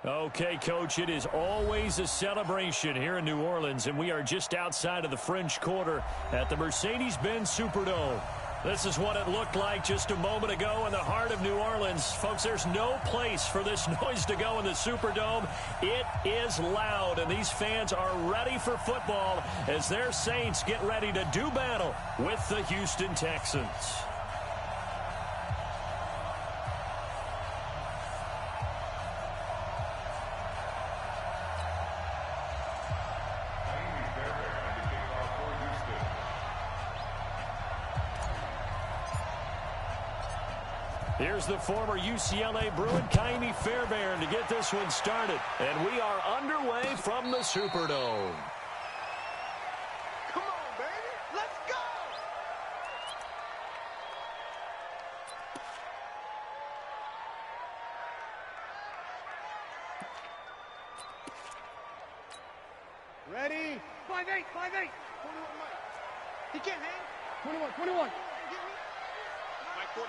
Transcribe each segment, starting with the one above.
Okay, Coach, it is always a celebration here in New Orleans, and we are just outside of the French Quarter at the Mercedes-Benz Superdome. This is what it looked like just a moment ago in the heart of New Orleans. Folks, there's no place for this noise to go in the Superdome. It is loud, and these fans are ready for football as their Saints get ready to do battle with the Houston Texans. Here's the former UCLA Bruin, Kaimi Fairbairn, to get this one started. And we are underway from the Superdome. Come on, baby. Let's go! Ready? 5'8", 5'8". 21, Mike. He can't hang. 21, 21. Mike, 41.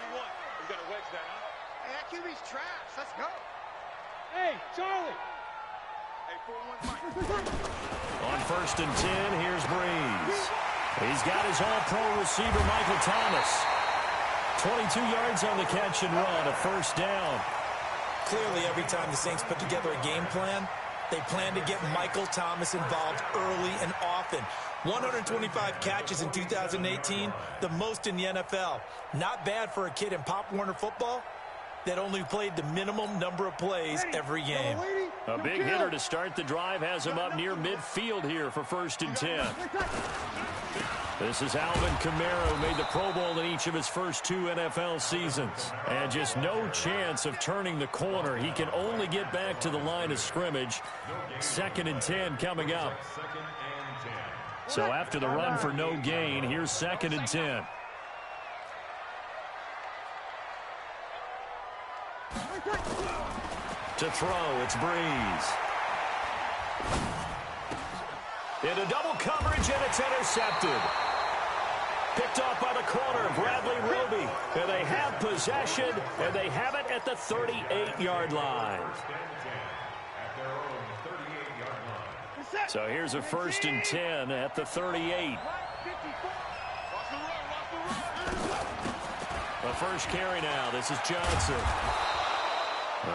We got to wedge that, huh? Hey, that QB's trash. Let's go. Hey, Charlie. Hey, 4-1, Mike. On 1st and 10, here's Breeze. He's got his all-pro receiver, Michael Thomas. 22 yards on the catch and run, a first down. Clearly, every time the Saints put together a game plan, they plan to get Michael Thomas involved early and often. 125 catches in 2018, the most in the NFL. Not bad for a kid in Pop Warner football that only played the minimum number of plays every game. A big hitter to start the drive has him up near midfield here for 1st and 10. This is Alvin Kamara, who made the Pro Bowl in each of his first 2 NFL seasons. And just no chance of turning the corner. He can only get back to the line of scrimmage. 2nd and 10 coming up. So after the run for no gain, here's 2nd and 10. To throw, it's Breeze. Into double coverage, and it's intercepted. Picked off by the corner, Bradley Roby. And they have possession, and they have it at the 38-yard line. So here's a 1st and 10 at the 38. The first carry now. This is Johnson.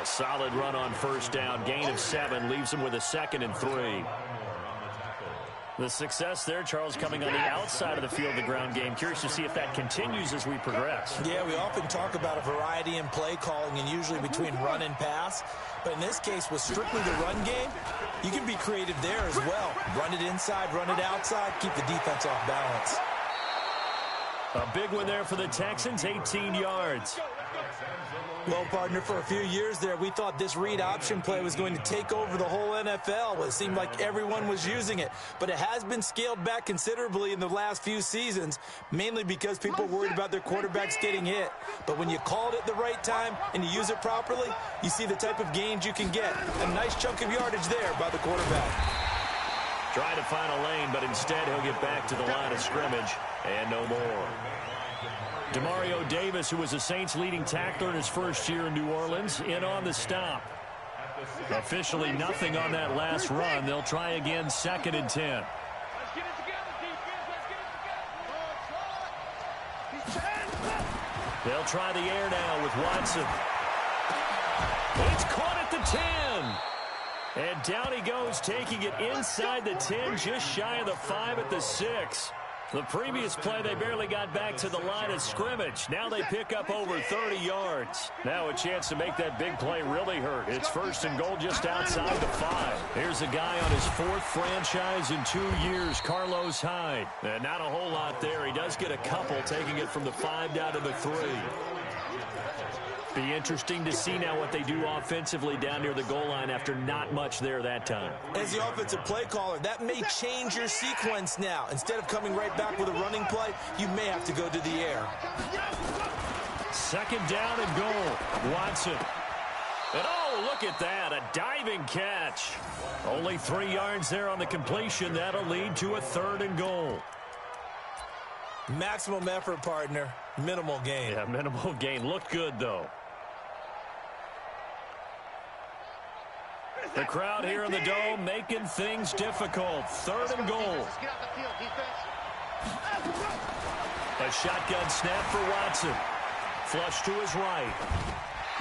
A solid run on 1st down. Gain of 7 leaves him with a 2nd and 3. The success there, Charles, coming on the outside of the field, the ground game. Curious to see if that continues as we progress. Yeah, we often talk about a variety in play calling and usually between run and pass. But in this case, with strictly the run game, you can be creative there as well. Run it inside, run it outside, keep the defense off balance. A big one there for the Texans, 18 yards. Well, partner, for a few years there, we thought this read option play was going to take over the whole NFL. It seemed like everyone was using it. But it has been scaled back considerably in the last few seasons, mainly because people are worried about their quarterbacks getting hit. But when you call it at the right time and you use it properly, you see the type of gains you can get. A nice chunk of yardage there by the quarterback. Trying to find a lane, but instead he'll get back to the line of scrimmage and no more. Demario Davis, who was the Saints' leading tackler in his first year in New Orleans, in on the stop. Officially nothing on that last run. They'll try again, 2nd and 10. They'll try the air now with Watson. It's caught at the 10. And down he goes, taking it inside the 10, just shy of the 5 at the 6. The previous play, they barely got back to the line of scrimmage. Now they pick up over 30 yards. Now a chance to make that big play really hurt. It's 1st and goal just outside the 5. Here's a guy on his 4th franchise in 2 years, Carlos Hyde. And not a whole lot there. He does get a couple, taking it from the 5 down to the 3. Be interesting to see now what they do offensively down near the goal line after not much there that time. As the offensive play caller, that may change your sequence now. Instead of coming right back with a running play, you may have to go to the air. 2nd down and goal. Watson. And oh, look at that, a diving catch. Only 3 yards there on the completion. That'll lead to a 3rd and goal. Maximum effort, partner. Minimal gain. Yeah, minimal gain. Looked good, though. The crowd here in the Dome making things difficult. 3rd and goal. A shotgun snap for Watson. Flush to his right.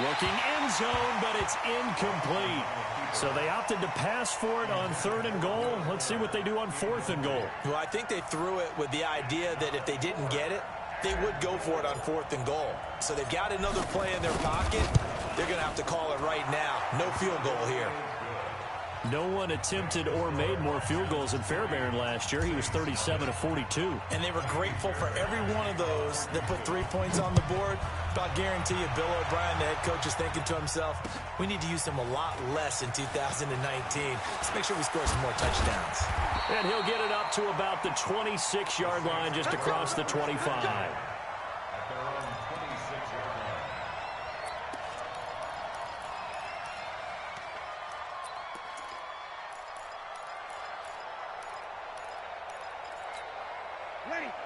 Looking end zone, but it's incomplete. So they opted to pass for it on 3rd and goal. Let's see what they do on 4th and goal. Well, I think they threw it with the idea that if they didn't get it, they would go for it on 4th and goal. So they've got another play in their pocket. They're going to have to call it right now. No field goal here. No one attempted or made more field goals than Fairbairn last year. He was 37 of 42. And they were grateful for every one of those that put 3 points on the board. But I'll guarantee you, Bill O'Brien, the head coach, is thinking to himself, we need to use him a lot less in 2019. Let's make sure we score some more touchdowns. And he'll get it up to about the 26-yard line, just across the 25.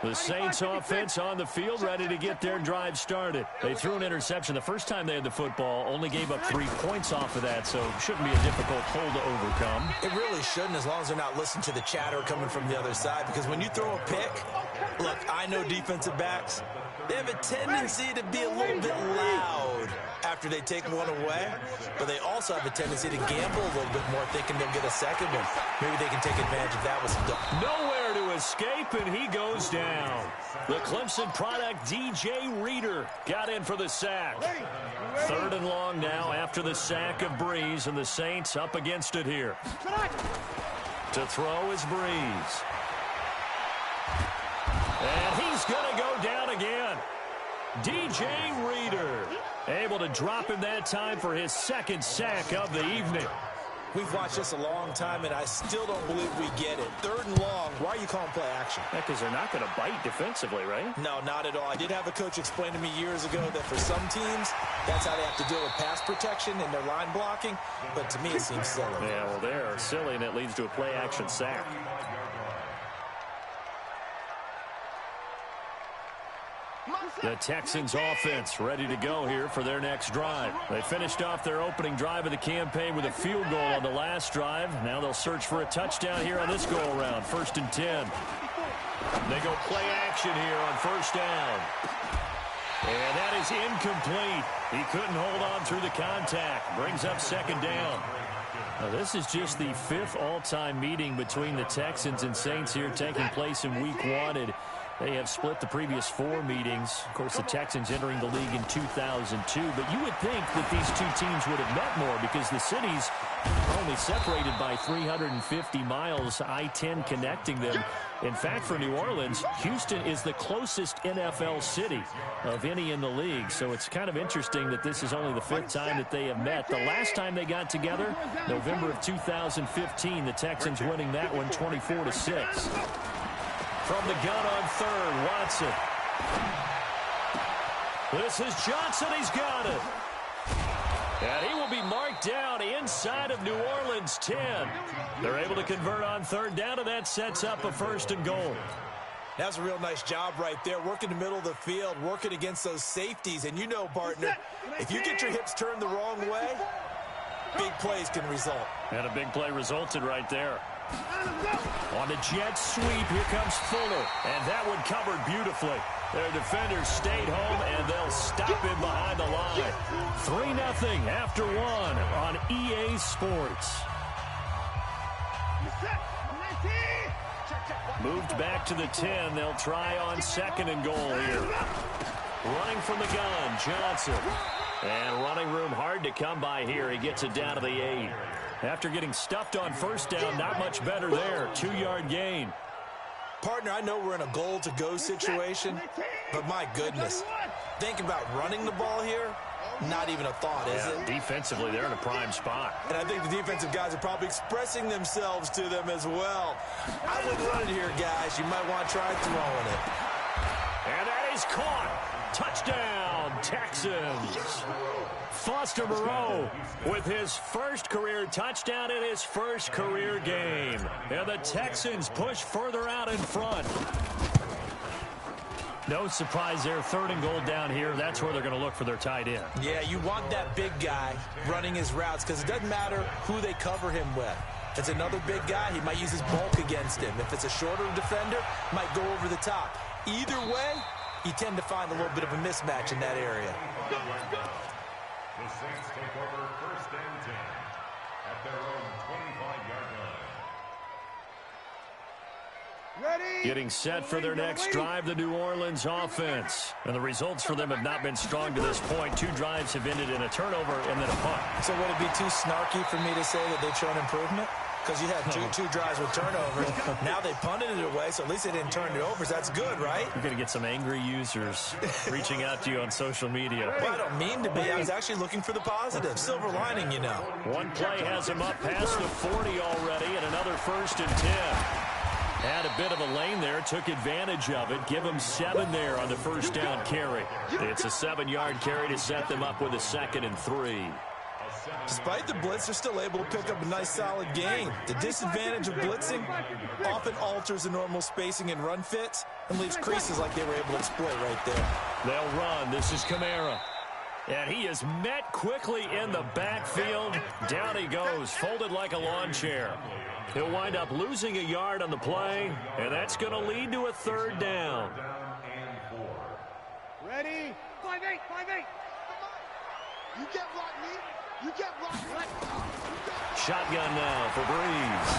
The Saints offense on the field, ready to get their drive started. They threw an interception the first time they had the football, only gave up 3 points off of that, so it shouldn't be a difficult hole to overcome. It really shouldn't, as long as they're not listening to the chatter coming from the other side, because when you throw a pick, look, I know defensive backs, they have a tendency to be a little bit loud after they take one away, but they also have a tendency to gamble a little bit more, thinking they'll get a second one. Maybe they can take advantage of that with some dough. Nowhere to escape, and he goes down. The Clemson product, DJ Reader, got in for the sack. 3rd and long now after the sack of Breeze, and the Saints up against it here. To throw is Breeze. And he's going to go down again. DJ Reader able to drop him that time for his 2nd sack of the evening. We've watched this a long time, and I still don't believe we get it. 3rd and long, why are you calling play action? Yeah, because they're not going to bite defensively, right? No, not at all. I did have a coach explain to me years ago that for some teams, that's how they have to deal with pass protection and their line blocking, but to me it seems silly. Yeah, well, they're silly, and it leads to a play action sack. The Texans offense ready to go here for their next drive. They finished off their opening drive of the campaign with a field goal on the last drive. Now they'll search for a touchdown here on this go-around. 1st and 10. They go play action here on 1st down. And that is incomplete. He couldn't hold on through the contact. Brings up 2nd down. Now, this is just the 5th all-time meeting between the Texans and Saints here, taking place in Week 1. They have split the previous 4 meetings. Of course, the Texans entering the league in 2002. But you would think that these two teams would have met more because the cities are only separated by 350 miles, I-10 connecting them. In fact, for New Orleans, Houston is the closest NFL city of any in the league. So it's kind of interesting that this is only the 5th time that they have met. The last time they got together, November of 2015, the Texans winning that one 24-6. From the gun on 3rd, Watson. This is Johnson. He's got it. And he will be marked down inside of New Orleans 10. They're able to convert on 3rd down, and that sets up a 1st and goal. That's a real nice job right there, working the middle of the field, working against those safeties. And you know, partner, if you get your hips turned the wrong way, big plays can result. And a big play resulted right there. On a jet sweep, here comes Fuller, and that one covered beautifully. Their defenders stayed home, and they'll stop him behind the line. 3-0 after 1 on EA Sports. Moved back to the 10. They'll try on 2nd and goal here. Running from the gun, Johnson. And running room hard to come by here. He gets it down to the 8. After getting stuffed on 1st down, not much better there. 2-yard gain. Partner, I know we're in a goal-to-go situation, but my goodness, thinking about running the ball here, not even a thought, is it? Defensively, they're in a prime spot. And I think the defensive guys are probably expressing themselves to them as well. I would run it here, guys. You might want to try throwing it. And that is caught. Touchdown, Texans. Foster Moreau with his 1st career touchdown in his 1st career game. And the Texans push further out in front. No surprise there. 3rd and goal down here. That's where they're going to look for their tight end. Yeah, you want that big guy running his routes because it doesn't matter who they cover him with. If it's another big guy, he might use his bulk against him. If it's a shorter defender, might go over the top. Either way, you tend to find a little bit of a mismatch in that area. The Saints take over 1st and 10 at their own 25-yard line. Ready? Getting set for their next drive, the New Orleans offense. And the results for them have not been strong to this point. 2 drives have ended in a turnover and then a punt. So would it be too snarky for me to say that they've shown improvement? Because you had two drives with turnovers. Now they punted it away, so at least they didn't turn it over. So that's good, right? You're going to get some angry users reaching out to you on social media. Well, I don't mean to be. I was actually looking for the positive. Silver lining, you know. One play has him up past the 40 already, and another 1st and 10. Had a bit of a lane there, took advantage of it. Give him 7 there on the 1st down carry. It's a 7-yard carry to set them up with a 2nd and 3. Despite the blitz, they're still able to pick up a nice solid gain. The disadvantage of blitzing often alters the normal spacing and run fits and leaves creases like they were able to exploit right there. They'll run. This is Kamara. And he is met quickly in the backfield. Down he goes, folded like a lawn chair. He'll wind up losing a yard on the play, and that's going to lead to a 3rd down. Ready? 5-8, 5-8. You get blocked, me. You get blocked. Shotgun now for Breeze.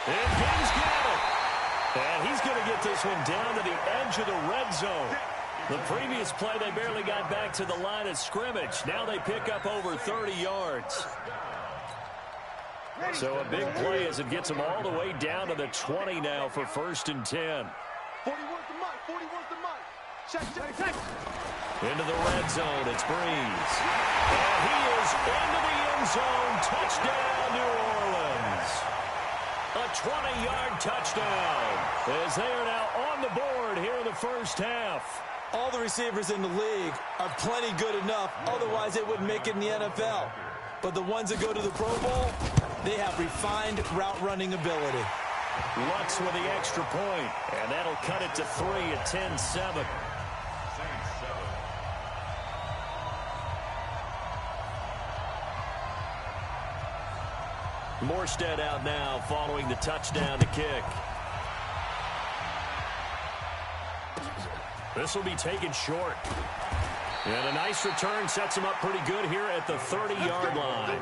And King's got it. And he's going to get this one down to the edge of the red zone. The previous play, they barely got back to the line of scrimmage. Now they pick up over 30 yards. So a big play as it gets them all the way down to the 20 now for 1st and 10. 41's the mark. 41's the mark. Check. Into the red zone, it's Breeze. And he is into the end zone. Touchdown, New Orleans. A 20-yard touchdown as they are now on the board here in the 1st half. All the receivers in the league are plenty good enough, otherwise they wouldn't make it in the NFL. But the ones that go to the Pro Bowl, they have refined route running ability. Lutz with the extra point, and that'll cut it to 3 at 10-7. Morstead out now following the touchdown to kick. This will be taken short. And a nice return sets him up pretty good here at the 30-yard line.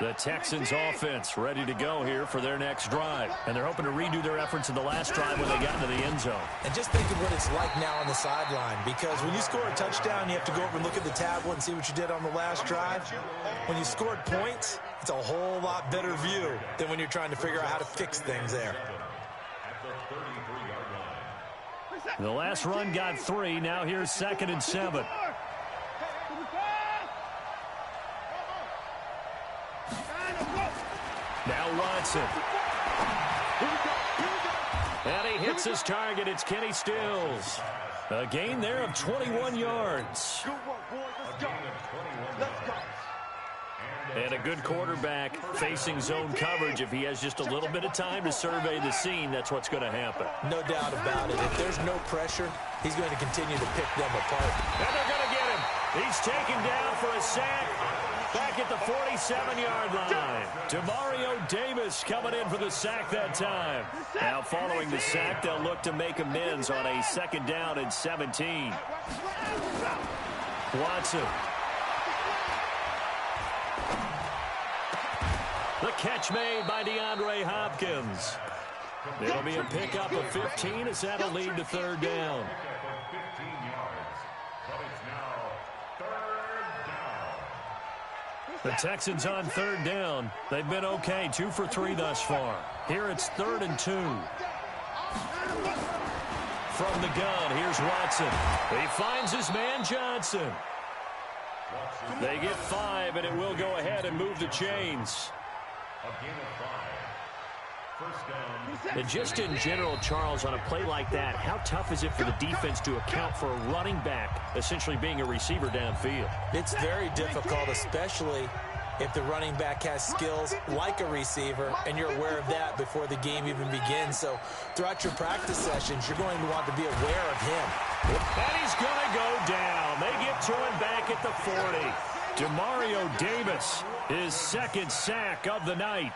The Texans offense ready to go here for their next drive. And they're hoping to redo their efforts in the last drive when they got into the end zone. And just think of what it's like now on the sideline, because when you score a touchdown, you have to go over and look at the tablet and see what you did on the last drive. When you scored points, it's a whole lot better view than when you're trying to figure out how to fix things there. The last run got 3. Now here's 2nd and 7. Now Watson. And he hits his target. It's Kenny Stills. A gain there of 21 yards. And a good quarterback facing zone coverage. If he has just a little bit of time to survey the scene, that's what's going to happen. No doubt about it. If there's no pressure, he's going to continue to pick them apart. And they're going to get him. He's taken down for a sack back at the 47-yard line. Demario Davis coming in for the sack that time. Now following the sack, they'll look to make amends on a 2nd down and 17. Watson. The catch made by DeAndre Hopkins. It'll be a pickup of 15 as that'll lead to 3rd down. The Texans on 3rd down. They've been okay, 2 for 3 thus far. Here it's 3rd and 2. From the gun, here's Watson. He finds his man Johnson. They get 5, and it will go ahead and move the chains. And just in general, Charles, on a play like that, how tough is it for the defense to account for a running back essentially being a receiver downfield? It's very difficult, especially if the running back has skills like a receiver, and you're aware of that before the game even begins. So throughout your practice sessions, you're going to want to be aware of him. And he's going to go down. They get to him back at the 40. Demario Davis, his second sack of the night.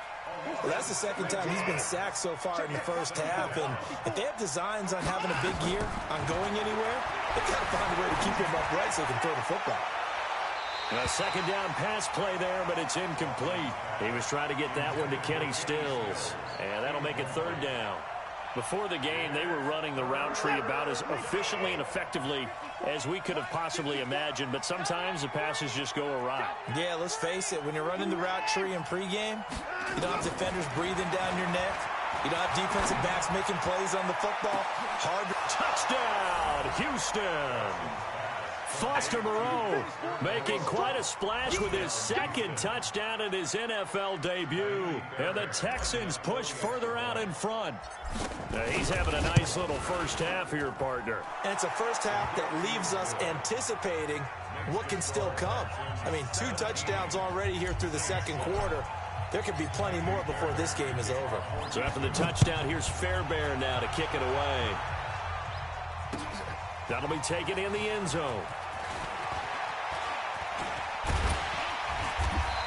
Well, that's the second time he's been sacked so far in the first half, and if they have designs on having a big year, on going anywhere, they've got to find a way to keep him upright so they can throw the football. A second down pass play there, but it's incomplete. He was trying to get that one to Kenny Stills, and that'll make it third down. Before the game, they were running the route tree about as efficiently and effectively as we could have possibly imagined, but sometimes the passes just go awry. Yeah, let's face it, when you're running the route tree in pregame, you don't have defenders breathing down your neck. You don't have defensive backs making plays on the football. Touchdown, Houston! Foster Moreau making quite a splash with his second touchdown in his NFL debut. And the Texans push further out in front. Now he's having a nice little first half here, partner. And it's a first half that leaves us anticipating what can still come. I mean, 2 touchdowns already here through the second quarter. There could be plenty more before this game is over. So after the touchdown, here's Fairbairn now to kick it away. That'll be taken in the end zone.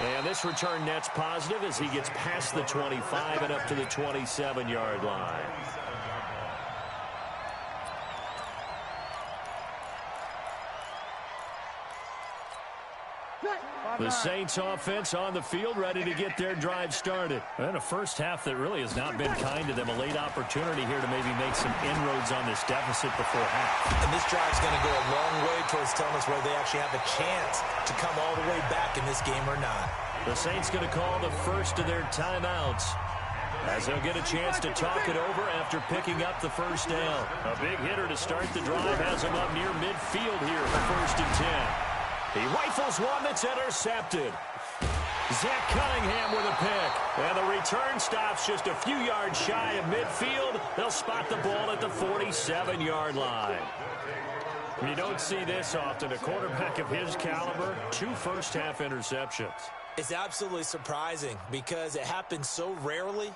And this return net's positive as he gets past the 25 and up to the 27-yard line. The Saints offense on the field, ready to get their drive started. And a first half that really has not been kind to them. A late opportunity here to maybe make some inroads on this deficit before half. And this drive's going to go a long way towards telling us whether they actually have a chance to come all the way back in this game or not. The Saints going to call the first of their timeouts, as they'll get a chance to talk it over after picking up the first down. A big hitter to start the drive has him up near midfield here for 1st and 10. He rifles one that's intercepted. Zach Cunningham with a pick. And the return stops just a few yards shy of midfield. They'll spot the ball at the 47-yard line. You don't see this often. A quarterback of his caliber, 2 first-half interceptions. It's absolutely surprising because it happens so rarely.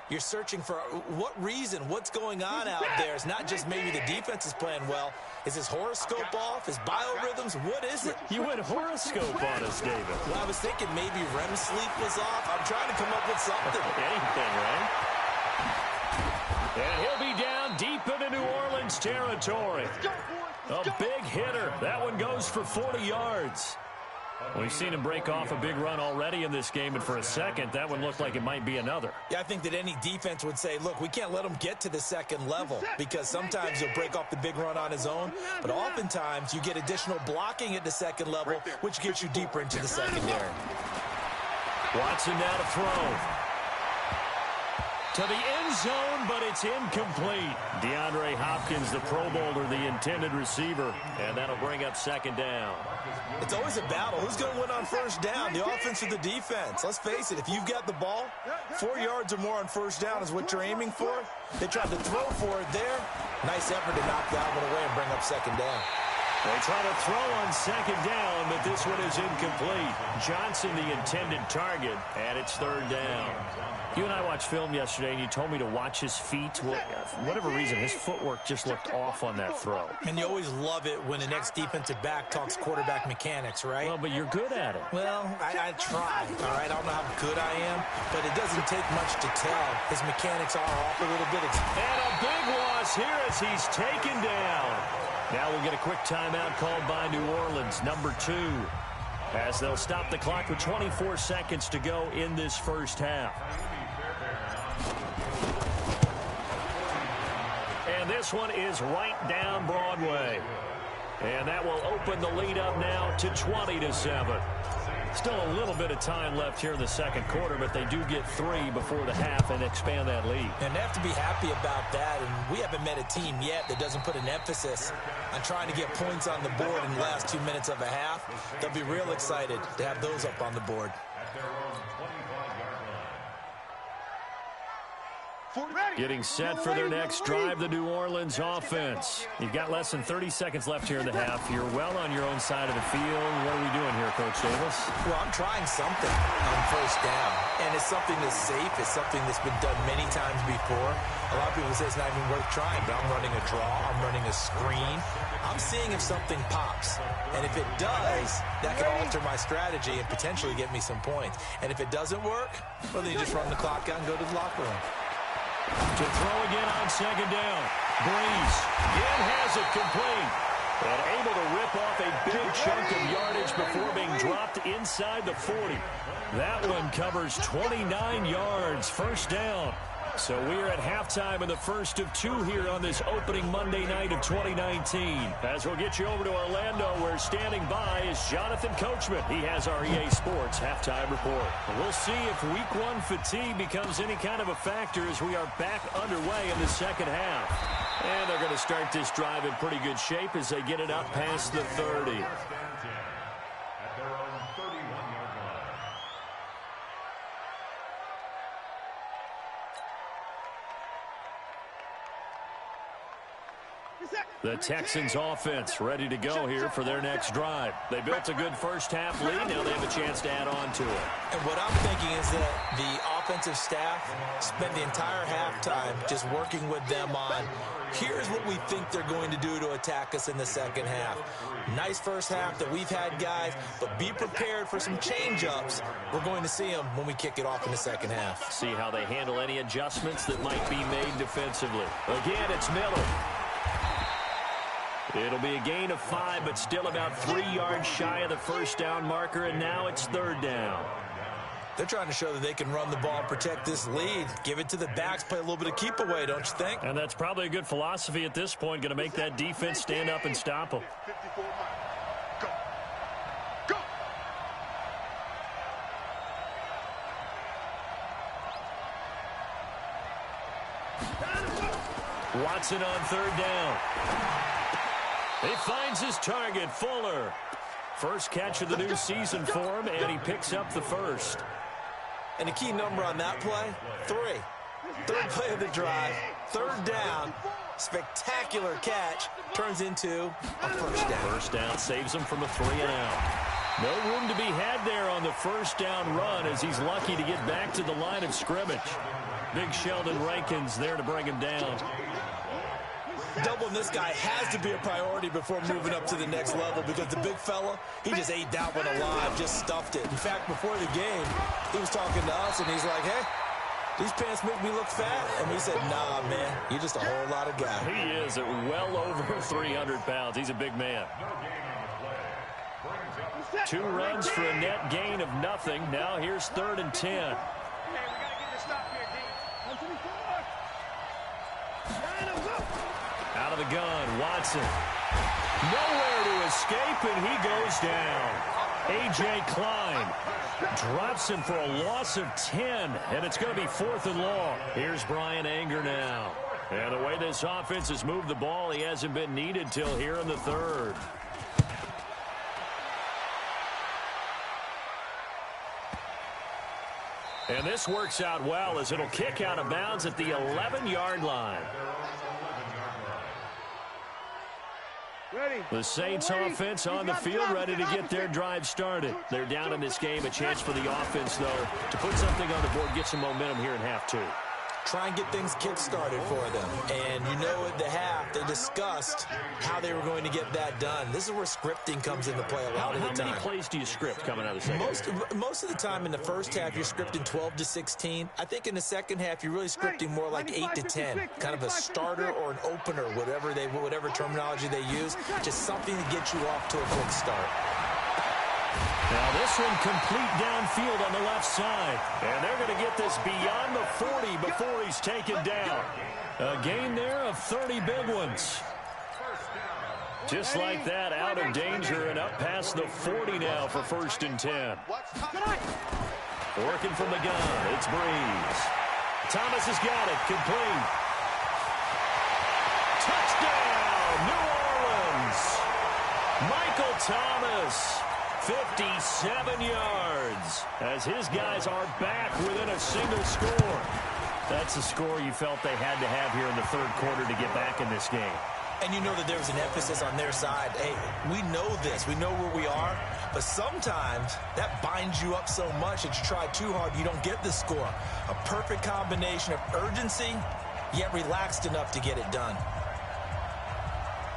You're searching for what reason, what's going on out there. It's not just maybe the defense is playing well. Is his horoscope off? His biorhythms? What is it? You went horoscope on us, David. Well, I was thinking maybe REM sleep was off. I'm trying to come up with something. Anything, right? And he'll be down deep into New Orleans territory. A big hitter. That one goes for 40 yards. We've seen him break off a big run already in this game, and for a second, that one looked like it might be another. Yeah, I think that any defense would say, look, we can't let him get to the second level because sometimes he'll break off the big run on his own, but oftentimes you get additional blocking at the second level, which gets you deeper into the secondary. Watson now to throw. To the end zone, but it's incomplete. DeAndre Hopkins, the Pro Bowler, the intended receiver, and that'll bring up 2nd down. It's always a battle. Who's going to win on first down, the offense or the defense? Let's face it, if you've got the ball, 4 yards or more on first down is what you're aiming for. They tried to throw for it there. Nice effort to knock that one away and bring up 2nd down. They try to throw on 2nd down, but this one is incomplete. Johnson, the intended target, and it's 3rd down. You and I watched film yesterday, and you told me to watch his feet. Well, for whatever reason, his footwork just looked off on that throw. And you always love it when an ex-defensive back talks quarterback mechanics, right? Well, but you're good at it. Well, I try, all right? I don't know how good I am, but it doesn't take much to tell. His mechanics are off a little bit. And a big loss here as he's taken down. Now we'll get a quick timeout called by New Orleans, number 2, as they'll stop the clock with 24 seconds to go in this first half. And this one is right down Broadway. And that will open the lead up now to 20-7. Still a little bit of time left here in the second quarter, but they do get 3 before the half and expand that lead. And they have to be happy about that. And we haven't met a team yet that doesn't put an emphasis on trying to get points on the board in the last 2 minutes of a half. They'll be real excited to have those up on the board. Getting set for their next drive, the New Orleans offense. You've got less than 30 seconds left here in the half. You're well on your own side of the field. What are we doing here, Coach Davis? Well, I'm trying something on first down, and it's something that's safe. It's something that's been done many times before. A lot of people say it's not even worth trying, but I'm running a draw. I'm running a screen. I'm seeing if something pops, and if it does, that can alter my strategy and potentially get me some points. And if it doesn't work, well, then you just run the clock out and go to the locker room. To throw again on second down. Breeze again has it complete. And able to rip off a big chunk of yardage before being dropped inside the 40. That one covers 29 yards. First down. So we are at halftime in the first of two here on this opening Monday night of 2019. As we'll get you over to Orlando, where standing by is Jonathan Coachman. He has our EA Sports halftime report. We'll see if week one fatigue becomes any kind of a factor as we are back underway in the second half. And they're going to start this drive in pretty good shape as they get it up past the 30. At their own 31-yard line. The Texans offense ready to go here for their next drive. They built a good first half lead. Now they have a chance to add on to it. And what I'm thinking is that the offensive staff spent the entire halftime just working with them on, here's what we think they're going to do to attack us in the second half. Nice first half that we've had, guys, but be prepared for some change-ups. We're going to see them when we kick it off in the second half. See how they handle any adjustments that might be made defensively. Again, it's Miller. It'll be a gain of 5, but still about 3 yards shy of the first down marker, and now it's third down. They're trying to show that they can run the ball, protect this lead, give it to the backs, play a little bit of keep away, don't you think? And that's probably a good philosophy at this point, going to make that defense stand up and stop them. 54 Go. Go. Watson on third down. He finds his target, Fuller. First catch of the new season for him, and he picks up the first. And the key number on that play, 3. Third play of the drive, third down, spectacular catch, turns into a first down. First down saves him from a 3-and-out. No room to be had there on the first down run as he's lucky to get back to the line of scrimmage. Big Sheldon Rankins there to bring him down. Doubling this guy has to be a priority before moving up to the next level because the big fella, he just ate that one alive, just stuffed it. In fact, before the game, he was talking to us, and he's like, hey, these pants make me look fat. And we said, nah, man, you're just a whole lot of guy. He is at well over 300 pounds. He's a big man. 2 runs for a net gain of nothing. Now here's 3rd and 10. Out of the gun, Watson. Nowhere to escape, and he goes down. A.J. Klein drops him for a loss of 10, and it's going to be 4th and long. Here's Brian Anger now. And the way this offense has moved the ball, he hasn't been needed till here in the 3rd. And this works out well as it'll kick out of bounds at the 11-yard line. The Saints offense on the field ready to get their drive started. They're down in this game. A chance for the offense, though, to put something on the board, get some momentum here in half 2. Try and get things kick-started for them. And you know at the half, they discussed how they were going to get that done. This is where scripting comes into play a lot of the time. How many plays do you script coming out of the second? Most of the time in the first half, you're scripting 12 to 16. I think in the second half, you're really scripting more like 8 to 10. Kind of a starter or an opener, whatever terminology they use. Just something to get you off to a quick start. Now this one complete downfield on the left side. And they're going to get this beyond the 40 before he's taken down. A gain there of 30 big ones. Just like that, out of danger and up past the 40 now for 1st and 10. Working from the gun, it's Breeze. Thomas has got it, complete. Touchdown, New Orleans. Michael Thomas. 57 yards as his guys are back within a single score. That's the score you felt they had to have here in the third quarter to get back in this game. And you know that there was an emphasis on their side. Hey, we know this. We know where we are. But sometimes that binds you up so much that you try too hard, you don't get the score. A perfect combination of urgency, yet relaxed enough to get it done.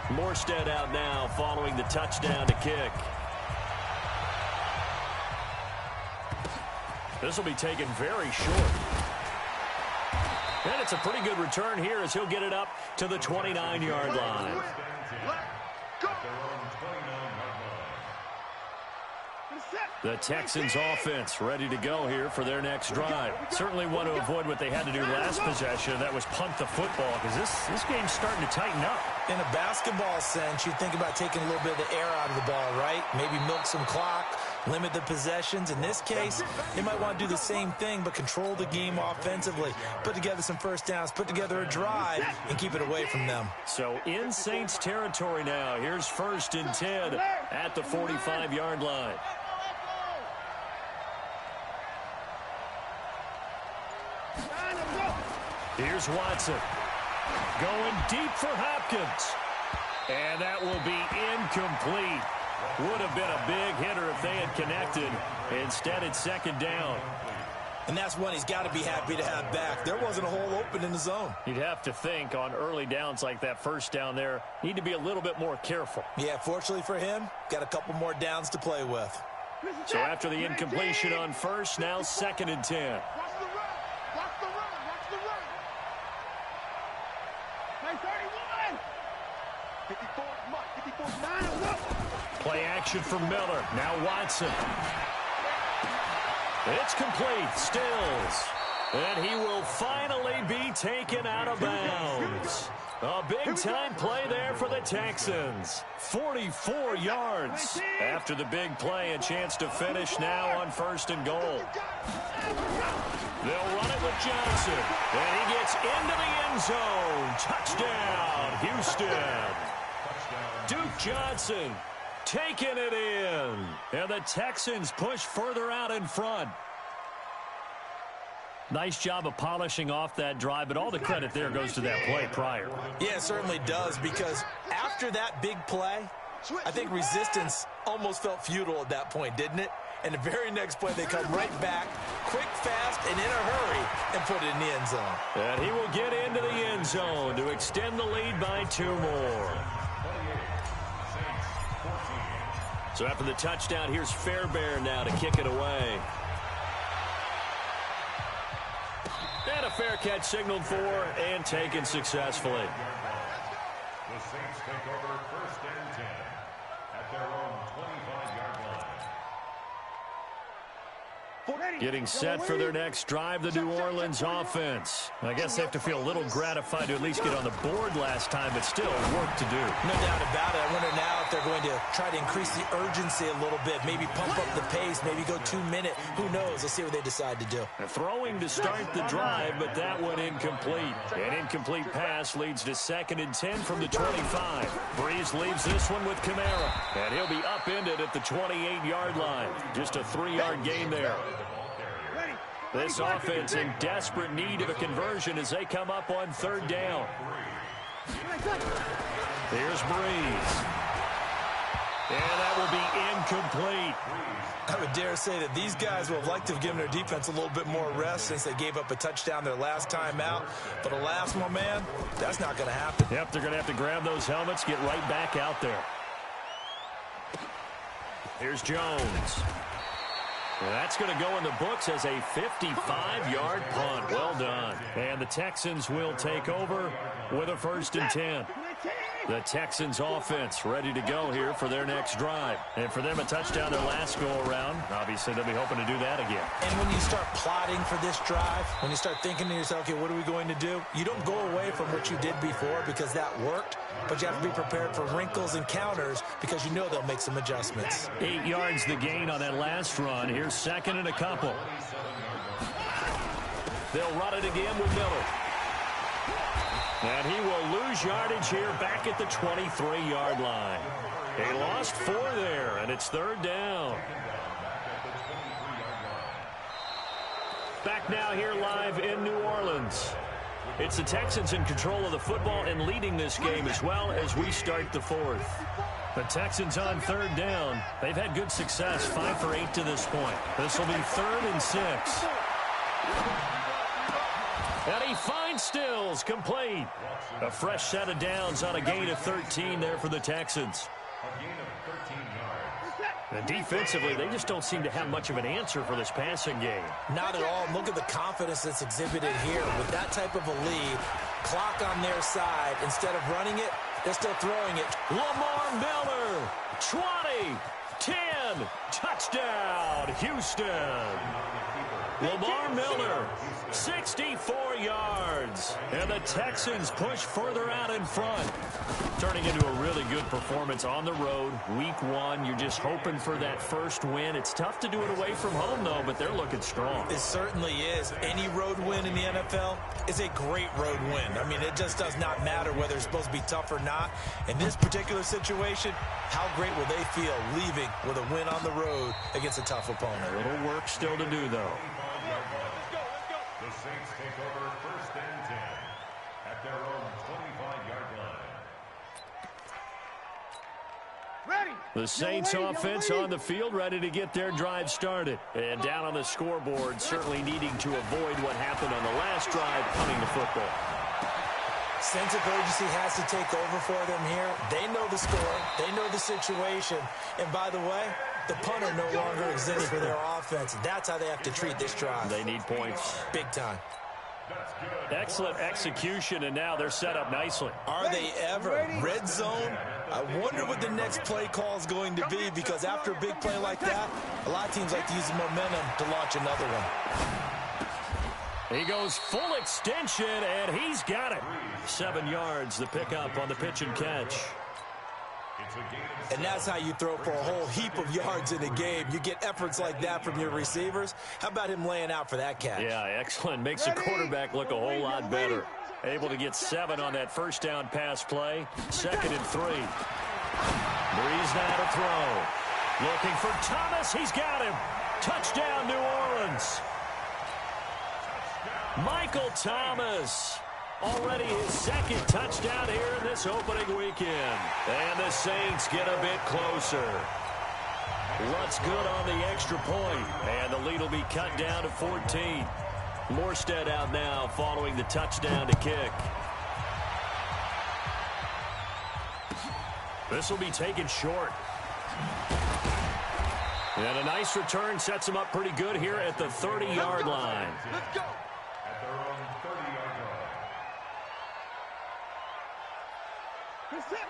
Morstead out now following the touchdown to kick. This will be taken very short. And it's a pretty good return here as he'll get it up to the 29-yard line. The Texans offense ready to go here for their next drive. Certainly want to avoid what they had to do last possession. That was punt the football because this game's starting to tighten up. In a basketball sense, you think about taking a little bit of the air out of the ball, right? Maybe milk some clock, limit the possessions. In this case, they might want to do the same thing but control the game offensively. Put together some first downs, put together a drive, and keep it away from them. So in Saints territory now. Here's 1st and 10 at the 45-yard line. Here's Watson. Going deep for Hopkins. And that will be incomplete. Would have been a big hitter if they had connected. Instead, it's 2nd down. And that's one he's got to be happy to have back. There wasn't a hole open in the zone. You'd have to think on early downs like that first down there, need to be a little bit more careful. Yeah, fortunately for him, got a couple more downs to play with. So after the incompletion on first, now 2nd and 10. Play action for Miller. Now Watson. It's complete. Stills. And he will finally be taken out of bounds. A big-time play there for the Texans. 44 yards. After the big play, a chance to finish now on 1st and goal. They'll run it with Johnson. And he gets into the end zone. Touchdown, Houston. Duke Johnson taking it in. And the Texans push further out in front. Nice job of polishing off that drive, but all the credit there goes to that play prior. Yeah, it certainly does, because after that big play, I think resistance almost felt futile at that point, didn't it? And the very next play, they come right back, quick, fast, and in a hurry, and put it in the end zone. And he will get into the end zone to extend the lead by 2 more. So after the touchdown, here's Fairbairn now to kick it away. And a fair catch signaled for and taken successfully. The Saints take over 1st and 10 at their own 25-yard line. Getting set for their next drive, the New Orleans offense. I guess they have to feel a little gratified to at least get on the board last time, but still work to do. No doubt about it. I wonder now if they're going to try to increase the urgency a little bit, maybe pump up the pace, maybe go 2-minute. Who knows? Let's see what they decide to do. Throwing to start the drive, but that one incomplete. An incomplete pass leads to 2nd and 10 from the 25. Breeze leaves this one with Kamara, and he'll be upended at the 28-yard line. Just a 3-yard gain there. This offense in desperate need of a conversion as they come up on 3rd down. Here's Breeze. And that will be incomplete. I would dare say that these guys would have liked to have given their defense a little bit more rest since they gave up a touchdown their last time out. But alas, my man, that's not going to happen. Yep, they're going to have to grab those helmets, get right back out there. Here's Jones. That's going to go in the books as a 55-yard punt. Well done. And the Texans will take over with a 1st and 10. The Texans offense ready to go here for their next drive. And for them, a touchdown their last go-around. Obviously, they'll be hoping to do that again. And when you start plotting for this drive, when you start thinking to yourself, okay, what are we going to do? You don't go away from what you did before because that worked, but you have to be prepared for wrinkles and counters because you know they'll make some adjustments. 8 yards the gain on that last run. Here's 2nd and a couple. They'll run it again with Miller. And he will lose yardage here back at the 23-yard line. He lost 4 there, and it's 3rd down. Back now here live in New Orleans. It's the Texans in control of the football and leading this game as well as we start the fourth. The Texans on third down. They've had good success, 5 for 8 to this point. This will be 3rd and 6. And he finds Stills, complete. A fresh set of downs on a gain of 13 there for the Texans. And defensively, they just don't seem to have much of an answer for this passing game. Not at all. Look at the confidence that's exhibited here. With that type of a lead, clock on their side, instead of running it, they're still throwing it. Lamar Miller, 20, 10, touchdown, Houston. Lamar Miller, 64 yards. And the Texans push further out in front. Turning into a really good performance on the road. Week 1, you're just hoping for that first win. It's tough to do it away from home, though, but they're looking strong. It certainly is. Any road win in the NFL is a great road win. I mean, it just does not matter whether it's supposed to be tough or not. In this particular situation, how great will they feel leaving with a win on the road against a tough opponent? A little work still to do, though. The Saints take over 1st and 10 at their own 25-yard line. The Saints offense on the field, ready to get their drive started. And down on the scoreboard, certainly needing to avoid what happened on the last drive, punting the football. Sense of urgency has to take over for them here. They know the score. They know the situation. And by the way, the punter no longer exists for their offense. That's how they have to treat this drive. They need points. Big time. Excellent execution, and now they're set up nicely. Are they ever? Red zone? I wonder what the next play call is going to be, because after a big play like that, a lot of teams like to use the momentum to launch another one. He goes full extension, and he's got it. 7 yards, the pickup on the pitch and catch. And that's how you throw for a whole heap of yards in a game. You get efforts like that from your receivers. How about him laying out for that catch? Yeah, excellent. Makes the quarterback look a whole lot better. Able to get 7 on that first down pass play. 2nd and 3. Breeze now to throw. Looking for Thomas. He's got him. Touchdown, New Orleans. Michael Thomas. Already his 2nd touchdown here in this opening weekend. And the Saints get a bit closer. Lutz good on the extra point. And the lead will be cut down to 14. Morstead out now following the touchdown to kick. This will be taken short. And a nice return sets him up pretty good here at the 30-yard line. Let's go. At their own 30-yard line.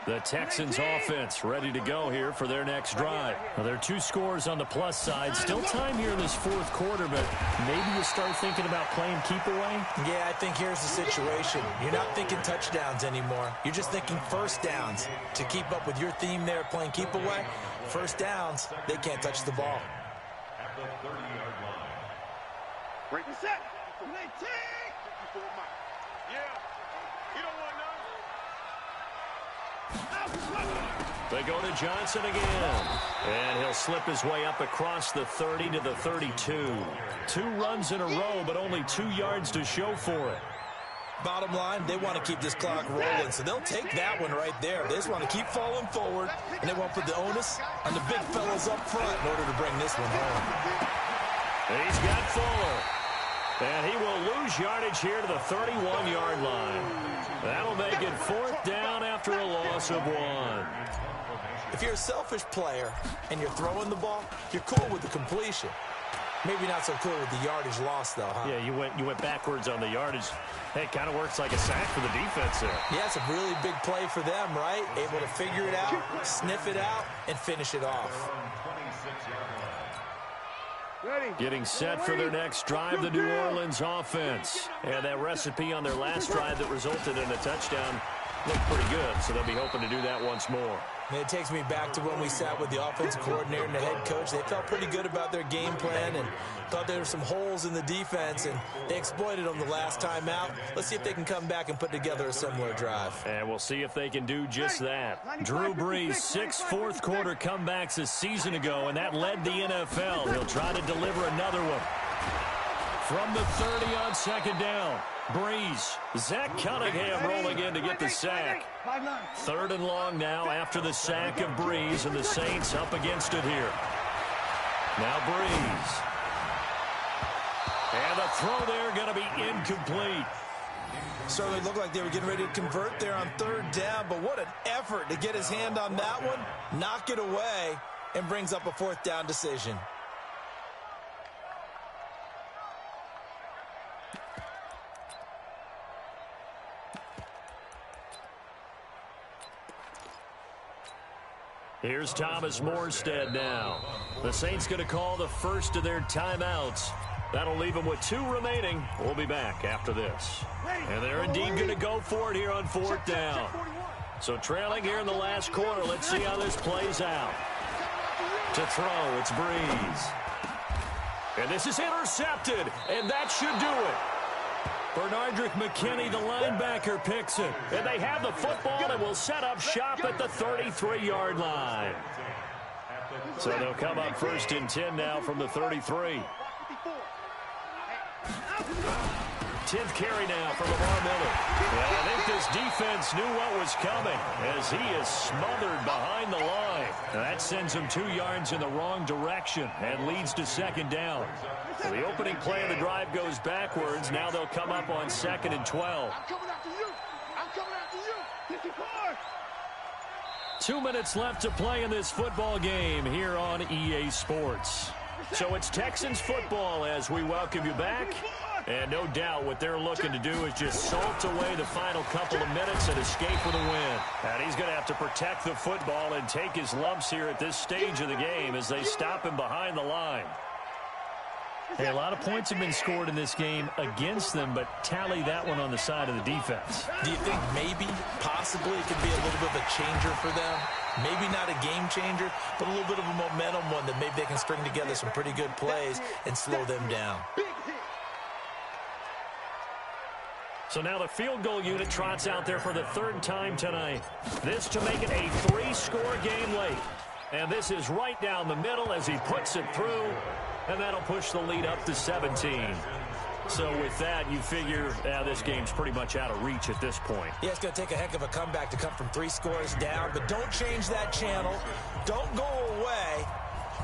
The Texans offense ready to go here for their next drive. Now, there are 2 scores on the plus side. Still time here in this 4th quarter, but maybe you start thinking about playing keep away? Yeah, I think here's the situation. You're not thinking touchdowns anymore. You're just thinking first downs. To keep up with your theme there, playing keep away, first downs, they can't touch the ball. At the 30-yard line. Break the set. Yeah. You don't want none. They go to Johnson again. And he'll slip his way up across the 30 to the 32. 2 runs in a row, but only 2 yards to show for it. Bottom line, they want to keep this clock rolling, so they'll take that one right there. They just want to keep falling forward, and they won't put the onus on the big fellas up front in order to bring this one home. He's got Fuller. And he will lose yardage here to the 31-yard line. That'll make it 4th down after a loss of 1. If you're a selfish player and you're throwing the ball, you're cool with the completion. Maybe not so cool with the yardage loss, though, huh? Yeah, you went backwards on the yardage. Hey, it kind of works like a sack for the defense there. Yeah, it's a really big play for them, right? Able to figure it out, sniff it out, and finish it off. Getting set for their next drive, the New Orleans offense. And that recipe on their last drive that resulted in a touchdown looked pretty good, so they'll be hoping to do that once more. And it takes me back to when we sat with the offensive coordinator and the head coach. They felt pretty good about their game plan and thought there were some holes in the defense, and they exploited them the last time out. Let's see if they can come back and put together a similar drive. And we'll see if they can do just that. Drew Brees, 6 fourth-quarter comebacks a season ago, and that led the NFL. He'll try to deliver another one. From the 30 on second down. Breeze. Zach Cunningham rolling in to get the sack. 3rd and long now after the sack of Breeze, and the Saints up against it here. Now Breeze. And the throw there going to be incomplete. Certainly looked like they were getting ready to convert there on 3rd down, but what an effort to get his hand on that one, knock it away, and brings up a 4th down decision. Here's Thomas Morstead now. The Saints going to call the first of their timeouts. That'll leave them with 2 remaining. We'll be back after this. And they're indeed going to go for it here on 4th down. So trailing here in the last quarter. Let's see how this plays out. To throw, it's Breeze. And this is intercepted, and that should do it. Bernardrick McKinney, the linebacker, picks it. And they have the football and will set up shop at the 33-yard line. So they'll come up 1st and 10 now from the 33. 10th carry now from Lamar Miller. And I think this defense knew what was coming as he is smothered behind the line. Now that sends him 2 yards in the wrong direction and leads to 2nd down. So the opening play of the drive goes backwards. Now they'll come up on 2nd and 12. I'm coming after you. I'm coming after you. 54. 2 minutes left to play in this football game here on EA Sports. So it's Texans football as we welcome you back. And no doubt what they're looking to do is just salt away the final couple of minutes and escape with a win. And he's going to have to protect the football and take his lumps here at this stage of the game as they stop him behind the line. Hey, a lot of points have been scored in this game against them, but tally that one on the side of the defense. Do you think maybe, possibly, it could be a little bit of a changer for them? Maybe not a game changer, but a little bit of a momentum one that maybe they can string together some pretty good plays and slow them down. So now the field goal unit trots out there for the 3rd time tonight. This to make it a 3-score game late. And this is right down the middle as he puts it through. And that'll push the lead up to 17. So with that, you figure this game's pretty much out of reach at this point. Yeah, it's going to take a heck of a comeback to come from 3 scores down. But don't change that channel. Don't go away.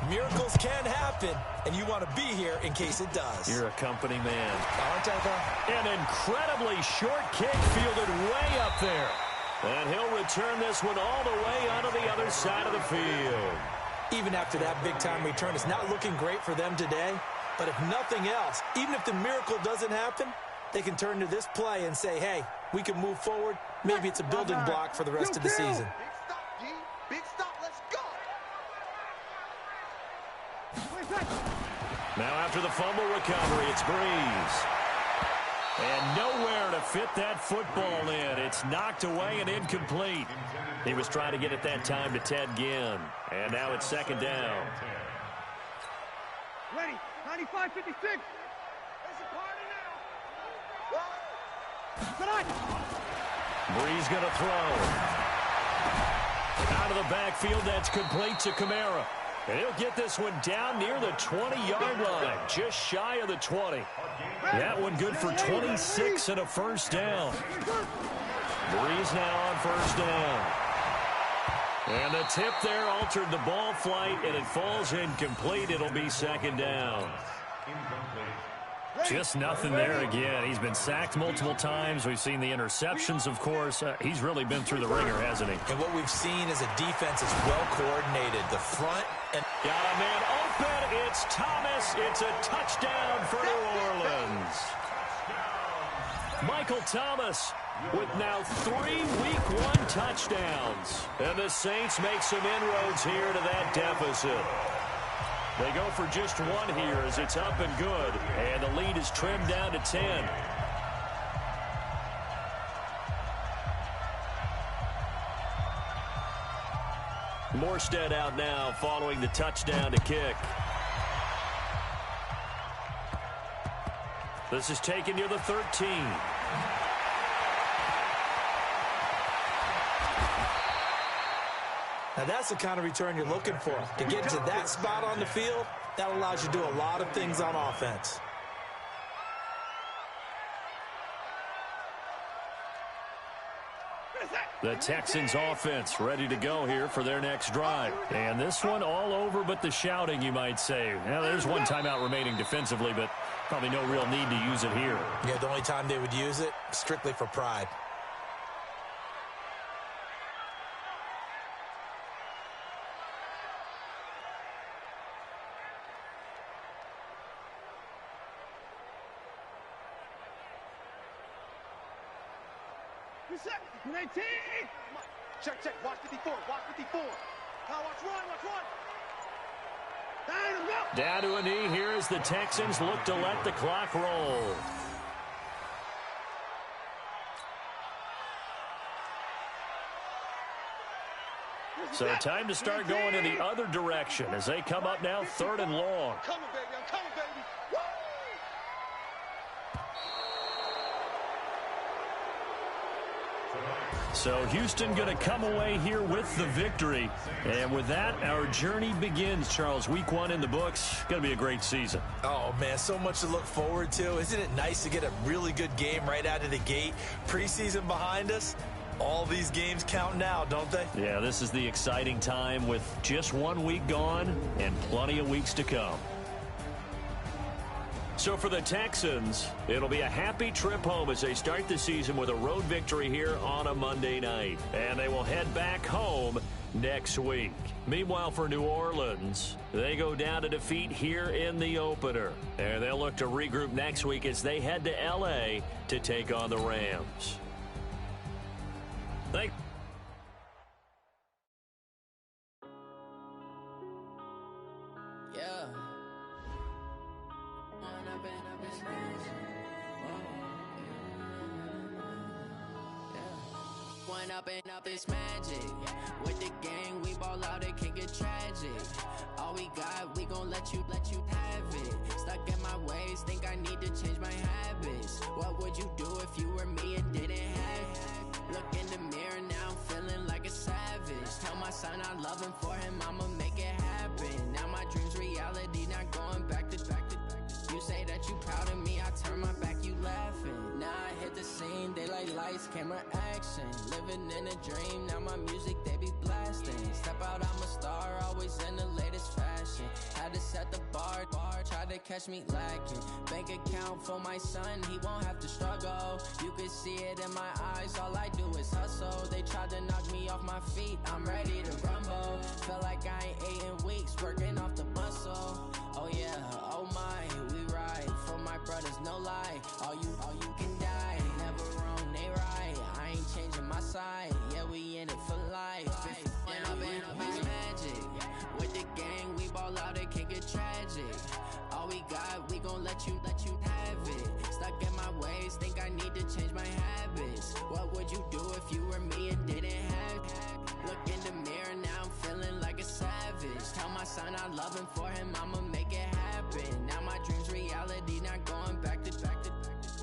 Miracles can happen, and you want to be here in case it does. You're a company man. Aren't I, though? An incredibly short kick fielded way up there. And he'll return this one all the way onto the other side of the field. Even after that big-time return, it's not looking great for them today. But if nothing else, even if the miracle doesn't happen, they can turn to this play and say, hey, we can move forward. Maybe it's a building block for the rest of the season. Big stop, G. Big stop. Let's go. Now after the fumble recovery, it's Breeze. And nowhere to fit that football in. It's knocked away and incomplete. He was trying to get it that time to Ted Ginn. And now it's 2nd down. Ready. 95-56. It's a party now. Tonight. Breeze going to throw. Out of the backfield, that's complete to Kamara. And he'll get this one down near the 20-yard line, just shy of the 20. That one good for 26 and a 1st down. Breeze now on 1st down. And the tip there altered the ball flight, and it falls incomplete. It'll be 2nd down. Just nothing there again. He's been sacked multiple times. We've seen the interceptions, of course. He's really been through the ringer, hasn't he? And what we've seen is a defense is well coordinated. The front and... Got a man open. It's Thomas. It's a touchdown for New Orleans. Michael Thomas with now 3 Week 1 touchdowns. And the Saints make some inroads here to that deficit. They go for just 1 here as it's up and good. And the lead is trimmed down to 10. Morstead out now following the touchdown to kick. This is taken near the 13. Now that's the kind of return you're looking for. To get to that spot on the field, that allows you to do a lot of things on offense. The Texans offense ready to go here for their next drive. And this one all over but the shouting, you might say. Now, there's one timeout remaining defensively, but probably no real need to use it here. Yeah, the only time they would use it, strictly for pride. Reset. 19. Check. Watch 54. Watch 54. Now watch run. Down to a knee here as the Texans look to let the clock roll. So time to start going in the other direction as they come up now 3rd and long. I'm coming, baby. Woo! So Houston going to come away here with the victory. And with that, our journey begins, Charles. Week 1 in the books. Going to be a great season. Oh, man, so much to look forward to. Isn't it nice to get a really good game right out of the gate? Preseason behind us. All these games count now, don't they? Yeah, this is the exciting time with just 1 week gone and plenty of weeks to come. So for the Texans, it'll be a happy trip home as they start the season with a road victory here on a Monday night. And they will head back home next week. Meanwhile, for New Orleans, they go down to defeat here in the opener. And they'll look to regroup next week as they head to L.A. to take on the Rams. Thank Up this magic. With the gang, we ball out, it can get tragic. All we got, we gon' let you have it. Stuck in my ways, think I need to change my habits. What would you do if you were me and didn't have it? Look in the mirror, now I'm feeling like a savage. Tell my son I love him, for him I'ma make it happen. Now my dream's reality, not going back to. You say that you proud of me, I turn my back, you laughing. Now I hit the scene, they like lights, camera, action. Living in a dream, now my music, they be blasting. Step out, I'm a star, always in the latest fashion. Had to set the bar, try to catch me lacking. Bank account for my son, he won't have to struggle. You can see it in my eyes, all I do is hustle. They tried to knock me off my feet, I'm ready to rumble. Felt like I ain't ate in weeks, working off the muscle. Oh yeah, oh my, we ride for my brothers, no lie. All you can die, never wrong, they right. I ain't changing my side, yeah, we in it for life. It's magic. With the gang, we ball out, it can get tragic. All we got, we gon' let you have it. Stuck in my ways, think I need to change my habits. What would you do if you were me and didn't have it? Look in the mirror, now I'm feeling like a savage. Tell my son I love him, for him I'ma make it happen. Now my dream's reality, not going back to.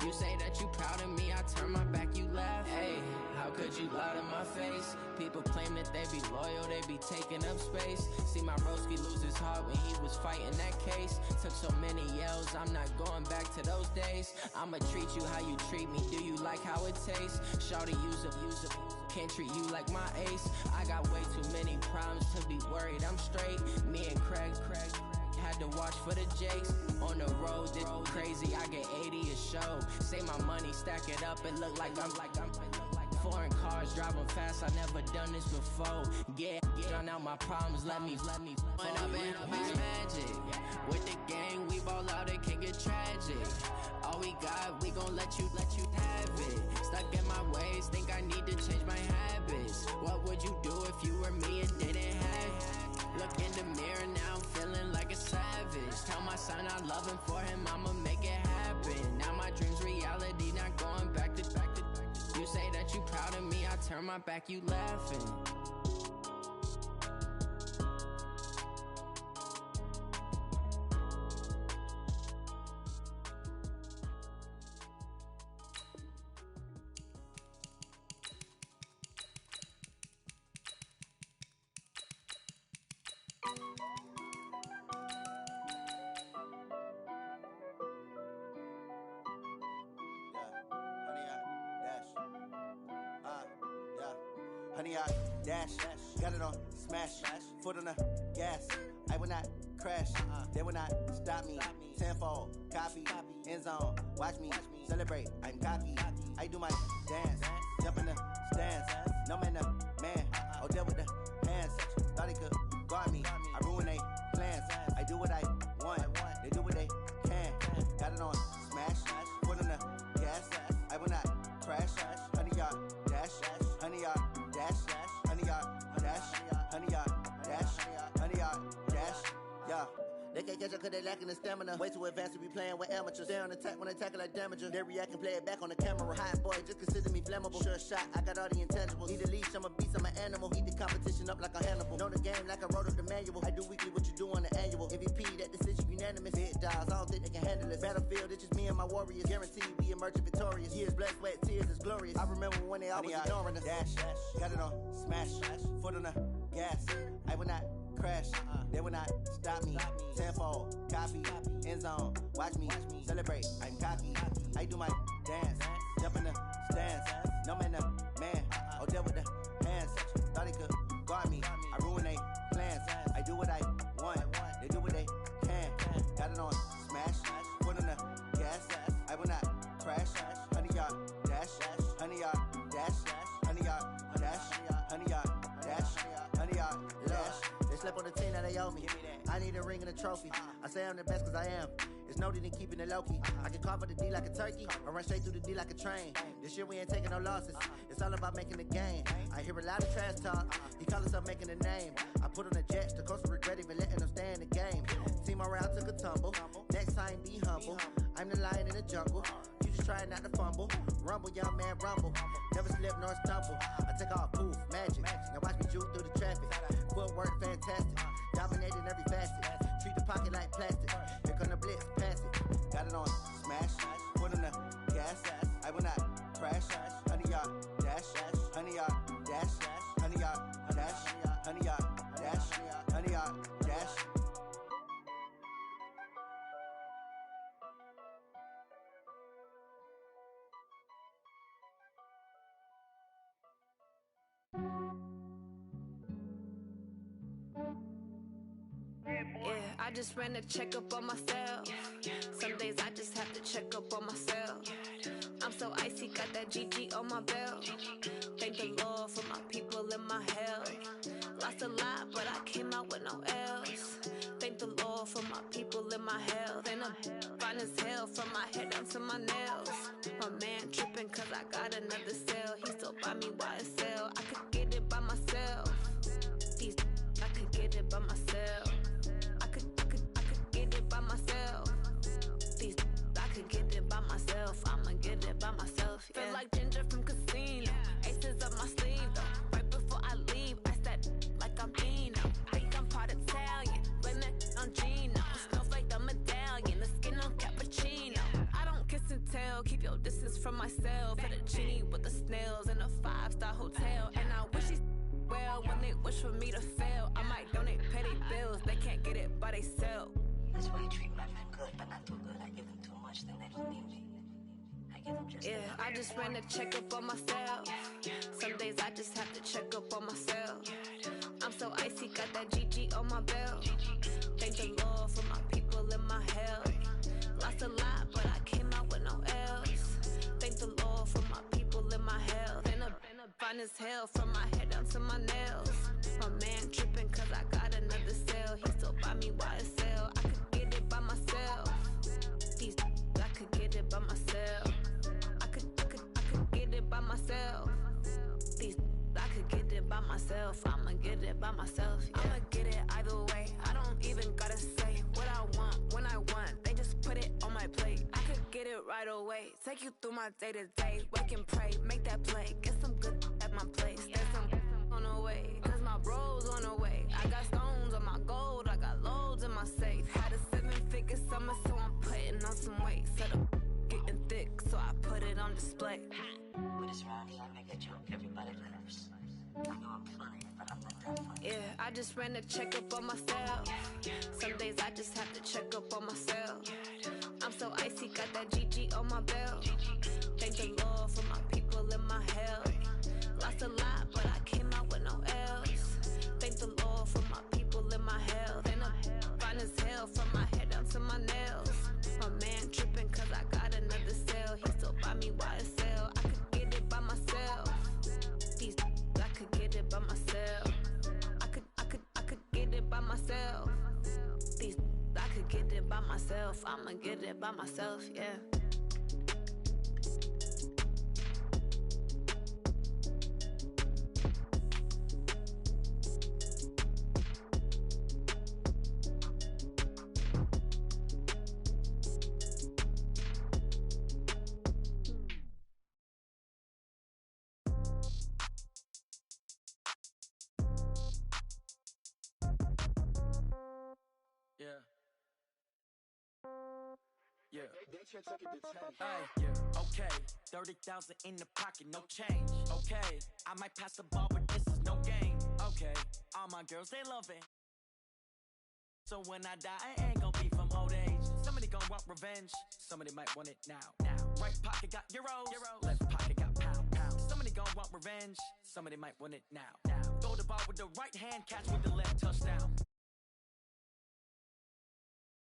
You say that you proud of me, I turn my back, you laugh. Hey, how could you lie to my face? People claim that they be loyal, they be taking up space. See my broski lose his heart when he was fighting that case. Took so many yells, I'm not going back to those days. I'ma treat you how you treat me, do you like how it tastes? Shawty, use a can't treat you like my ace. I got way too many problems to be worried, I'm straight. Me and Craig had to watch for the Jakes. On the road, this crazy, I get 80 a show. Say my money, stack it up, it look like I'm foreign cars, driving fast, I never done this before. Get on out my problems, let me When up in magic. With the gang, we ball out, it can get tragic. All we got, we gon' let you have it. Stuck in my ways, think I need to change my habits. What would you do if you were me and didn't have it? Look in the mirror, now I'm feeling like a savage. Tell my son I love him, for him I'ma make it happen. Now my dream's reality, not going back to. You say that you proud of me, I turn my back, you laughing. 100-yard dash. Got it on smash. Foot on the gas. I will not crash. They will not stop me. Tenfold, copy, end zone. Watch me celebrate. I'm cocky. I do my dance. Jump in the stands. No man, man. Oh, deal with the hands. Thought he could guard me. I ruin they plans. I do what I want. They do what they can. Got it on smash. Foot on the gas. I will not crash. 100-yard dash. 100-yard dash. 100-yard dash. 100-yard dash. 100-yard dash. Yeah. They can't catch up cause they lacking the stamina. Way too advanced to be playing with amateurs. Stay on attack when they tackle like damager. They react and play it back on the camera. Hot boy, just consider me flammable. Sure shot, I got all the intangibles. Need a leash, I'm a beast, I'm an animal. Eat the competition up like a Hannibal. Know the game like I wrote up the manual. I do weekly what you do on the annual. MVP, that decision unanimous. Big dials, I don't think they can handle it. Battlefield, it's just me and my warriors. Guaranteed we emerging victorious. Years, blood, sweat, tears, it's glorious. I remember when they always ignoring us. Dash, got it on smash. Foot on the gas. I will not crash. They will not stop me. Tenfold, copy, end zone. Watch me celebrate. I'm cocky. I do my dance. Jump in the stands. No man, man. Oh, deal with the hands. Thought he could guard me. I ruin they plans. I do what I want. They do what they can. Got it on smash. Foot on the gas. I will not crash. 100-yard dash. 100-yard dash. 100-yard dash. 100-yard dash. 100-yard dash. They slept on the team that they owe me. I need a ring and a trophy. I say I'm the best cause I am. It's noted in keeping it low-key. I can carve up the D like a turkey or run straight through the D like a train. This year we ain't taking no losses. It's all about making the game. I hear a lot of trash talk. He call himself making a name. I put on the Jets. The coach will regret even letting them stay in the game. Team morale took a tumble. Next time be humble. I'm the lion in the jungle. You just try not to fumble. Rumble, young man, rumble. Never slip nor stumble. I take off, poof, magic. Now watch me juke through the traffic. Footwork fantastic. Dominating every facet. Treat the pocket like plastic. Here come the blitz, pass it. Got it on smash. Foot on the gas. I will not crash. 100-yard dash. 100-yard dash. 100-yard dash. 100-yard dash. 100-yard dash. Yeah, I just ran a checkup on myself. Some days I just have to check up on myself. I'm so icy, got that GG on my belt. Thank the Lord for my people and my health. Lost a lot, but I came out with no else. Thank the Lord for my people and my health. And I'm fine as hell from my head down to my nails. My man tripping cause I got another cell. He still buy me YSL. I could get it by myself. These I could get it by myself. I could get it by myself. These I could get it by myself. I'ma get it by myself. Yeah. Feel like Ginger from Casino. Aces up my sleeve though. Right before I leave, I said like I'm Dino. Think I'm part Italian. Blame that on Gino. Snowflake the medallion. The skin on cappuccino. I don't kiss and tell. Keep your distance from myself. Fettuccine with the snails in a 5-star hotel. And I wish he's well when they wish for me to fail. I might donate petty bills. They can't get it by they sell. That's why you treat my men good, but not too good. I give them too much, then they don't need me. I give them just I just ran a checkup on myself. Some days I just have to check up on myself. I'm so icy, got that GG on my belt. Thank the Lord for my people and my health. Lost a lot, but I came out with no else. Thank the Lord for my people and my health. And I'm fine as hell from my head down to my nails. My man tripping cause I got another cell. He still buy me YSL. I could get it by myself. These I could get it by myself. I could get it by myself. These I could get it by myself. I'ma get it by myself. Yeah. I'ma get it either way. I don't even gotta say what I want when I want. They just put it on my plate. I could get it right away. Take you through my day to day. Wake and pray, make that play. Get some good at my place. There's some on the way. Cause my bros on the way. I got stones on my gold. I got loads in my safe. Had a 7-figure summer, so I'm putting on some weight. Set up getting thick, so I put it on display. With this round, I make a joke, everybody laughs. I know I'm funny, but I'm not that funny. Yeah, I just ran a checkup on myself. Some days I just have to check up on myself. I'm so icy, got that GG on my belt. Thank the Lord for my people and my health. Lost a lot, but I came out by myself. I'ma get it by myself, yeah. Yeah, okay. 30,000 in the pocket, no change. Okay, I might pass the ball, but this is no game. Okay, all my girls, they love it. So when I die, I ain't gon' be from old age. Somebody gon' want revenge. Somebody might want it now. Right pocket got euros. Left pocket got pound. Somebody gon' want revenge. Somebody might want it now. Throw the ball with the right hand, catch with the left, touchdown.